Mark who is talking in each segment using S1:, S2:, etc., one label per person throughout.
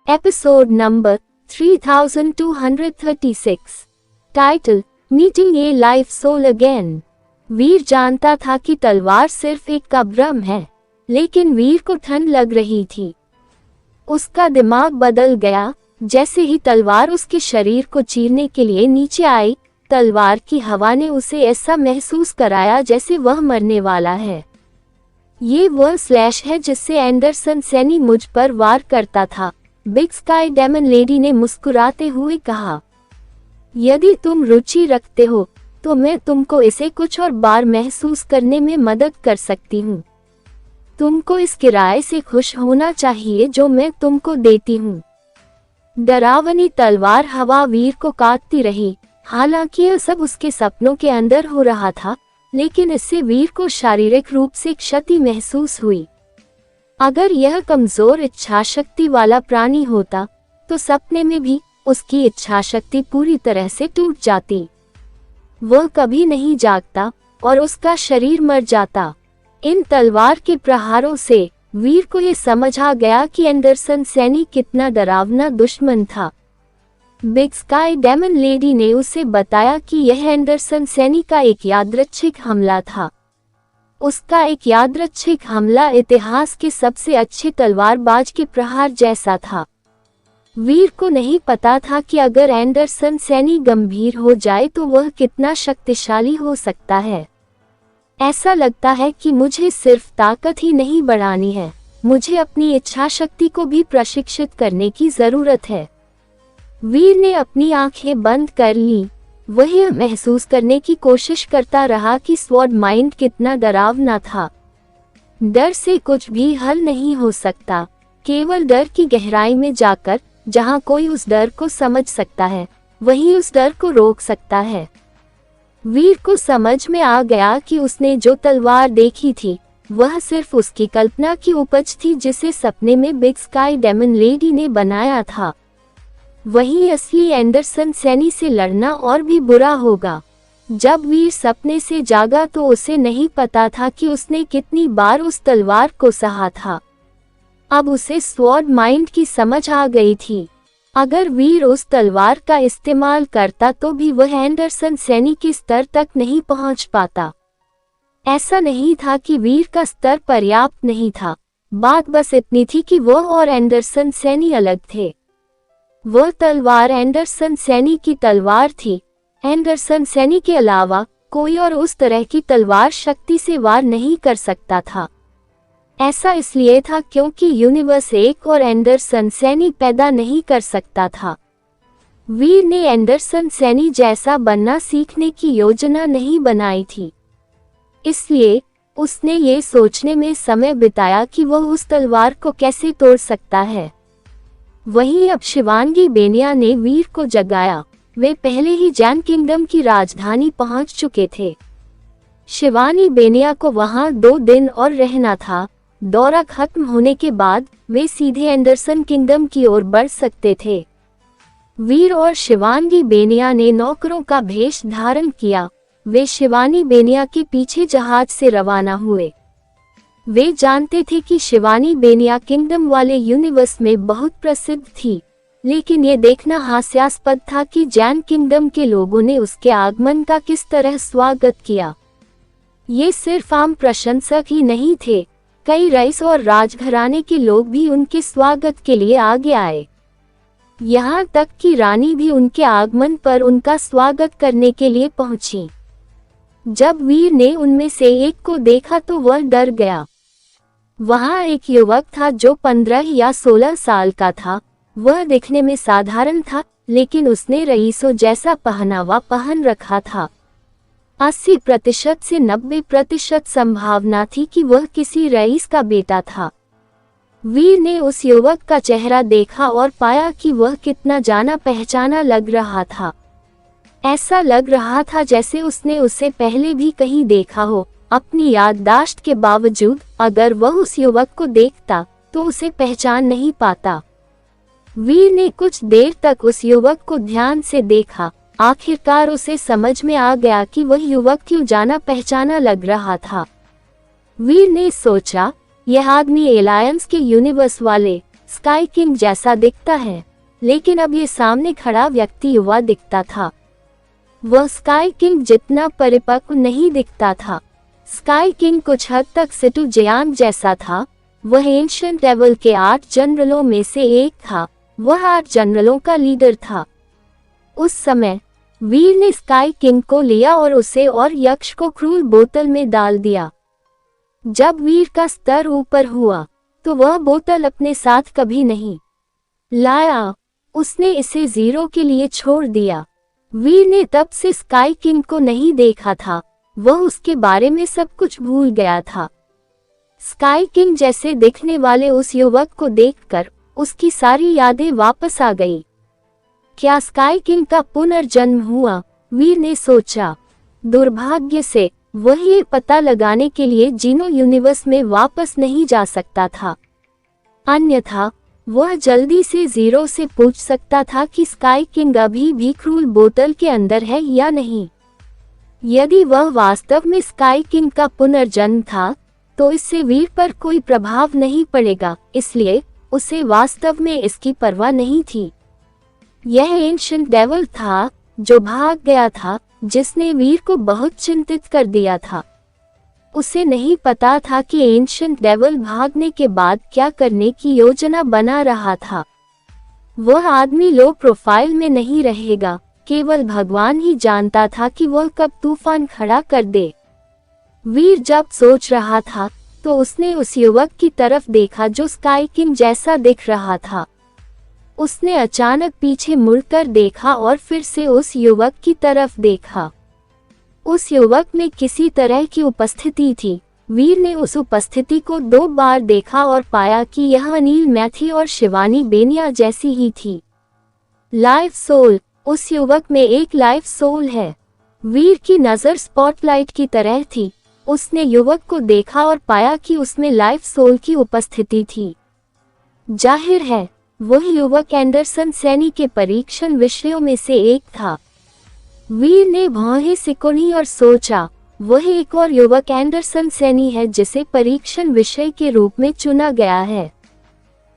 S1: Episode number 3236। Title, meeting a life soul again. Veer जानता था कि तलवार सिर्फ एक का भ्रम है, लेकिन वीर को ठंड लग रही थी। उसका दिमाग बदल गया जैसे ही तलवार उसके शरीर को चीरने के लिए नीचे आई। तलवार की हवा ने उसे ऐसा महसूस कराया जैसे वह मरने वाला है। ये वह स्लैश है जिससे एंडरसन सैनी मुझ पर वार करता था, बिग स्काई डेमन लेडी ने मुस्कुराते हुए कहा। यदि तुम रुचि रखते हो तो मैं तुमको इसे कुछ और बार महसूस करने में मदद कर सकती हूँ। तुमको इस किराए से खुश होना चाहिए जो मैं तुमको देती हूँ। डरावनी तलवार हवा वीर को काटती रही। हालांकि यह सब उसके सपनों के अंदर हो रहा था, लेकिन इससे वीर को शारीरिक रूप से क्षति महसूस हुई। अगर यह कमजोर इच्छा शक्ति वाला प्राणी होता तो सपने में भी उसकी इच्छा शक्ति पूरी तरह से टूट जाती। वह कभी नहीं जागता और उसका शरीर मर जाता। इन तलवार के प्रहारों से वीर को यह समझ आ गया कि एंडरसन सैनी कितना डरावना दुश्मन था। बिग स्काई डेमन लेडी ने उसे बताया कि यह एंडरसन सैनी का एक यादृच्छिक हमला था। उसका एक यादृच्छिक हमला इतिहास के सबसे अच्छे तलवारबाज के प्रहार जैसा था। वीर को नहीं पता था कि अगर एंडरसन सैनी गंभीर हो जाए तो वह कितना शक्तिशाली हो सकता है। ऐसा लगता है कि मुझे सिर्फ ताकत ही नहीं बढ़ानी है, मुझे अपनी इच्छा शक्ति को भी प्रशिक्षित करने की जरूरत है। वीर ने अपनी आंखें बंद कर ली। वह यह महसूस करने की कोशिश करता रहा कि स्वॉर्ड माइंड कितना डरावना था। डर से कुछ भी हल नहीं हो सकता, केवल डर की गहराई में जाकर, जहां कोई उस डर को समझ सकता है, वही उस डर को रोक सकता है। वीर को समझ में आ गया कि उसने जो तलवार देखी थी वह सिर्फ उसकी कल्पना की उपज थी जिसे सपने में बिग स्काई डेमन लेडी ने बनाया था। वही असली एंडरसन सैनी से लड़ना और भी बुरा होगा। जब वीर सपने से जागा तो उसे नहीं पता था कि उसने कितनी बार उस तलवार को सहा था। अब उसे स्वॉर्ड माइंड की समझ आ गई थी। अगर वीर उस तलवार का इस्तेमाल करता तो भी वह एंडरसन सैनी के स्तर तक नहीं पहुंच पाता। ऐसा नहीं था कि वीर का स्तर पर्याप्त नहीं था, बात बस इतनी थी कि वह और एंडरसन सैनी अलग थे। वह तलवार एंडरसन सैनी की तलवार थी। एंडरसन सैनी के अलावा कोई और उस तरह की तलवार शक्ति से वार नहीं कर सकता था। ऐसा इसलिए था क्योंकि यूनिवर्स एक और एंडरसन सैनी पैदा नहीं कर सकता था। वीर ने एंडरसन सैनी जैसा बनना सीखने की योजना नहीं बनाई थी, इसलिए उसने ये सोचने में समय बिताया कि वह उस तलवार को कैसे तोड़ सकता है। वहीं अब शिवांगी बेनिया ने वीर को जगाया। वे पहले ही जैन किंगडम की राजधानी पहुंच चुके थे। शिवानी बेनिया को वहां 2 दिन और रहना था। दौरा खत्म होने के बाद वे सीधे एंडरसन किंगडम की ओर बढ़ सकते थे। वीर और शिवांगी बेनिया ने नौकरों का भेष धारण किया। वे शिवानी बेनिया के पीछे जहाज से रवाना हुए। वे जानते थे कि शिवानी बेनिया किंगडम वाले यूनिवर्स में बहुत प्रसिद्ध थी, लेकिन ये देखना हास्यास्पद था कि जैन किंगडम के लोगों ने उसके आगमन का किस तरह स्वागत किया। ये सिर्फ आम प्रशंसक ही नहीं थे, कई रईस और राजघराने के लोग भी उनके स्वागत के लिए आगे आए। यहाँ तक कि रानी भी उनके आगमन पर उनका स्वागत करने के लिए पहुंची। जब वीर ने उनमें से एक को देखा तो वह डर गया। वहाँ एक युवक था जो 15 या 16 साल का था। वह दिखने में साधारण था, लेकिन उसने रईसों जैसा पहनावा पहन रखा था। 80% से 90% संभावना थी कि वह किसी रईस का बेटा था। वीर ने उस युवक का चेहरा देखा और पाया कि वह कितना जाना पहचाना लग रहा था। ऐसा लग रहा था जैसे उसने उसे पहले भी कहीं देखा हो। अपनी याददाश्त के बावजूद अगर वह उस युवक को देखता तो उसे पहचान नहीं पाता। वीर ने कुछ देर तक उस युवक को ध्यान से देखा। आखिरकार उसे समझ में आ गया कि वह युवक क्यों जाना पहचाना लग रहा था। वीर ने सोचा, यह आदमी एलायंस के यूनिवर्स वाले स्काई किंग जैसा दिखता है, लेकिन अब ये सामने खड़ा व्यक्ति युवा दिखता था। वह स्काई किंग जितना परिपक्व नहीं दिखता था। स्काई किंग कुछ हद तक सिटू जियांग जैसा था। वह एंशिएंट डेविल के 8 जनरलों में से एक था। वह 8 जनरलों का लीडर था। उस समय वीर ने स्काई किंग को लिया और उसे और यक्ष को क्रूल बोतल में डाल दिया। जब वीर का स्तर ऊपर हुआ तो वह बोतल अपने साथ कभी नहीं लाया। उसने इसे 0 के लिए छोड़ दिया। वीर ने तब से स्काई किंग को नहीं देखा था। वह उसके बारे में सब कुछ भूल गया था। स्काई किंग जैसे दिखने वाले उस युवक को देखकर उसकी सारी यादें वापस आ गई। क्या स्काई किंग का पुनर्जन्म हुआ? वीर ने सोचा। दुर्भाग्य से वह ये पता लगाने के लिए जीनो यूनिवर्स में वापस नहीं जा सकता था। अन्यथा वह जल्दी से 0 से पूछ सकता था कि स्काई किंग अभी भी क्रूल बोतल के अंदर है या नहीं। यदि वह वास्तव में स्काई किंग का पुनर्जन्म था तो इससे वीर पर कोई प्रभाव नहीं पड़ेगा, इसलिए उसे वास्तव में इसकी परवाह नहीं थी। यह एंशिएंट डेविल था जो भाग गया था, जिसने वीर को बहुत चिंतित कर दिया था। उसे नहीं पता था कि एंशिएंट डेविल भागने के बाद क्या करने की योजना बना रहा था। वह आदमी लो प्रोफाइल में नहीं रहेगा, केवल भगवान ही जानता था कि वह कब तूफान खड़ा कर दे। वीर जब सोच रहा था तो उसने उस युवक की तरफ देखा जो स्काई किंग जैसा दिख रहा था। उसने अचानक पीछे मुड़कर देखा और फिर से उस युवक की तरफ देखा। उस युवक में किसी तरह की उपस्थिति थी। वीर ने उस उपस्थिति को 2 बार देखा और पाया कि यह अनिल मैथी और शिवानी बेनिया जैसी ही थी। लाइफ सोल, उस युवक में एक लाइफ सोल है। वीर की नज़र स्पॉटलाइट की तरह थी। उसने युवक को देखा और पाया कि उसमें लाइफ सोल की उपस्थिति थी। जाहिर है वह युवक एंडरसन सैनी के परीक्षण विषयों में से एक था। वीर ने भौहें सिकोड़ी और सोचा, वह एक और युवक एंडरसन सैनी है जिसे परीक्षण विषय के रूप में चुना गया है।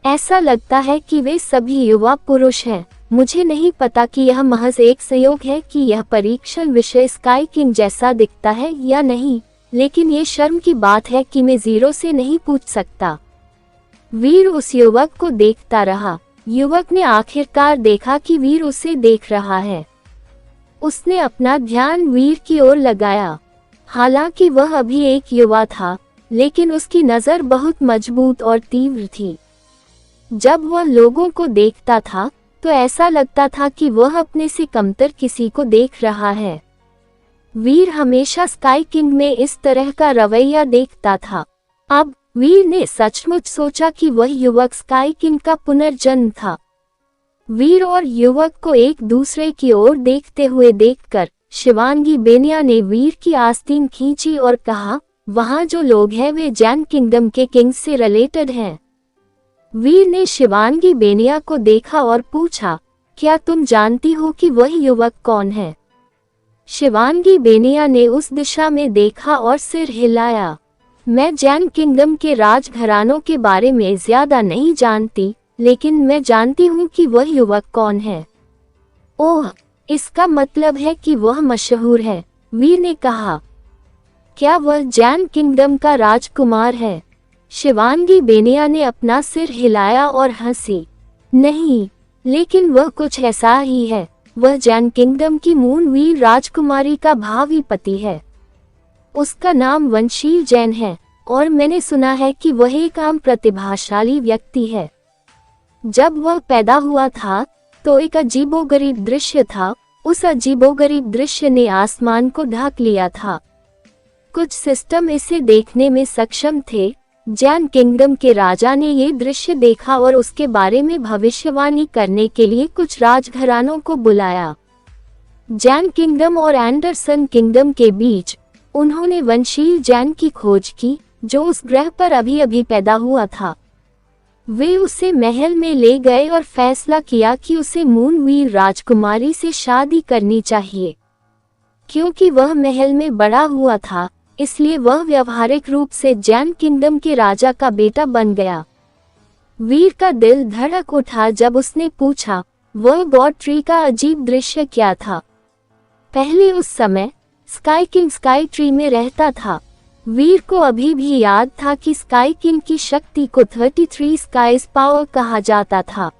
S1: ऐसा लगता है कि वे सभी युवा पुरुष हैं। मुझे नहीं पता कि यह महज एक संयोग है कि यह परीक्षण विषय स्काई किंग जैसा दिखता है या नहीं, लेकिन ये शर्म की बात है कि मैं 0 से नहीं पूछ सकता। वीर उस युवक को देखता रहा। युवक ने आखिरकार देखा कि वीर उसे देख रहा है। उसने अपना ध्यान वीर की ओर लगाया। हालांकि वह अभी एक युवा था, लेकिन उसकी नज़र बहुत मजबूत और तीव्र थी। जब वह लोगों को देखता था तो ऐसा लगता था कि वह अपने से कमतर किसी को देख रहा है। वीर हमेशा स्काई किंग में इस तरह का रवैया देखता था। अब वीर ने सचमुच सोचा कि वह युवक स्काई किंग का पुनर्जन्म था। वीर और युवक को एक दूसरे की ओर देखते हुए देखकर शिवांगी बेनिया ने वीर की आस्तीन खींची और कहा, वहां जो लोग हैं वे जैन किंगडम के किंग से रिलेटेड हैं। वीर ने शिवांगी बेनिया को देखा और पूछा, क्या तुम जानती हो कि वह युवक कौन है? शिवांगी बेनिया ने उस दिशा में देखा और सिर हिलाया। मैं जैन किंगडम के राजघरानों के बारे में ज्यादा नहीं जानती, लेकिन मैं जानती हूँ कि वह युवक कौन है। ओह, इसका मतलब है कि वह मशहूर है, वीर ने कहा। क्या वह जैन किंगडम का राजकुमार है? शिवांगी बेनिया ने अपना सिर हिलाया और हंसी। नहीं, लेकिन वह कुछ ऐसा ही है। वह जैन किंगडम की मूनवीर राजकुमारी का भावी पति है। उसका नाम वंशील जैन है और मैंने सुना है कि वह एक आम प्रतिभाशाली व्यक्ति है। जब वह पैदा हुआ था तो एक अजीबोगरीब दृश्य था। उस अजीबोगरीब दृश्य ने आसमान को ढक लिया था। कुछ सिस्टम इसे देखने में सक्षम थे। जैन किंगडम के राजा ने ये दृश्य देखा और उसके बारे में भविष्यवाणी करने के लिए कुछ राजघरानों को बुलाया। जैन किंगडम और एंडरसन किंगडम के बीच उन्होंने वंशील जैन की खोज की, जो उस ग्रह पर अभी अभी पैदा हुआ था। वे उसे महल में ले गए और फैसला किया कि उसे मूनवीर राजकुमारी से शादी करनी चाहिए। क्योंकि वह महल में बड़ा हुआ था, इसलिए वह व्यावहारिक रूप से जैन किंगडम के राजा का बेटा बन गया। वीर का दिल धड़क उठा जब उसने पूछा, वह गॉड ट्री का अजीब दृश्य क्या था। पहले उस समय स्काई किंग स्काई ट्री में रहता था। वीर को अभी भी याद था कि स्काई किंग की शक्ति को 33 स्काईज पावर कहा जाता था।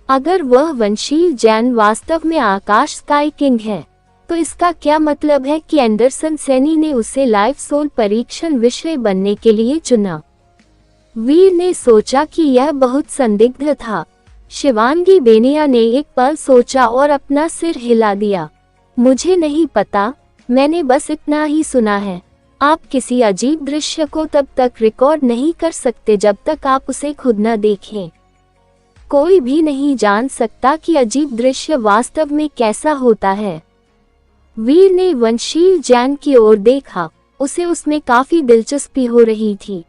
S1: अगर वह वंशील जैन वास्तव में आकाश स्काई किंग है, तो इसका क्या मतलब है कि एंडरसन सैनी ने उसे लाइफ सोल परीक्षण विषय बनने के लिए चुना। वीर ने सोचा कि यह बहुत संदिग्ध था। शिवांगी बेनिया ने एक पल सोचा और अपना सिर हिला दिया। मुझे नहीं पता, मैंने बस इतना ही सुना है। आप किसी अजीब दृश्य को तब तक रिकॉर्ड नहीं कर सकते जब तक आप उसे खुद न देखें। कोई भी नहीं जान सकता कि अजीब दृश्य वास्तव में कैसा होता है। वीर ने वंशील जैन की ओर देखा, उसे उसमें काफी दिलचस्पी हो रही थी।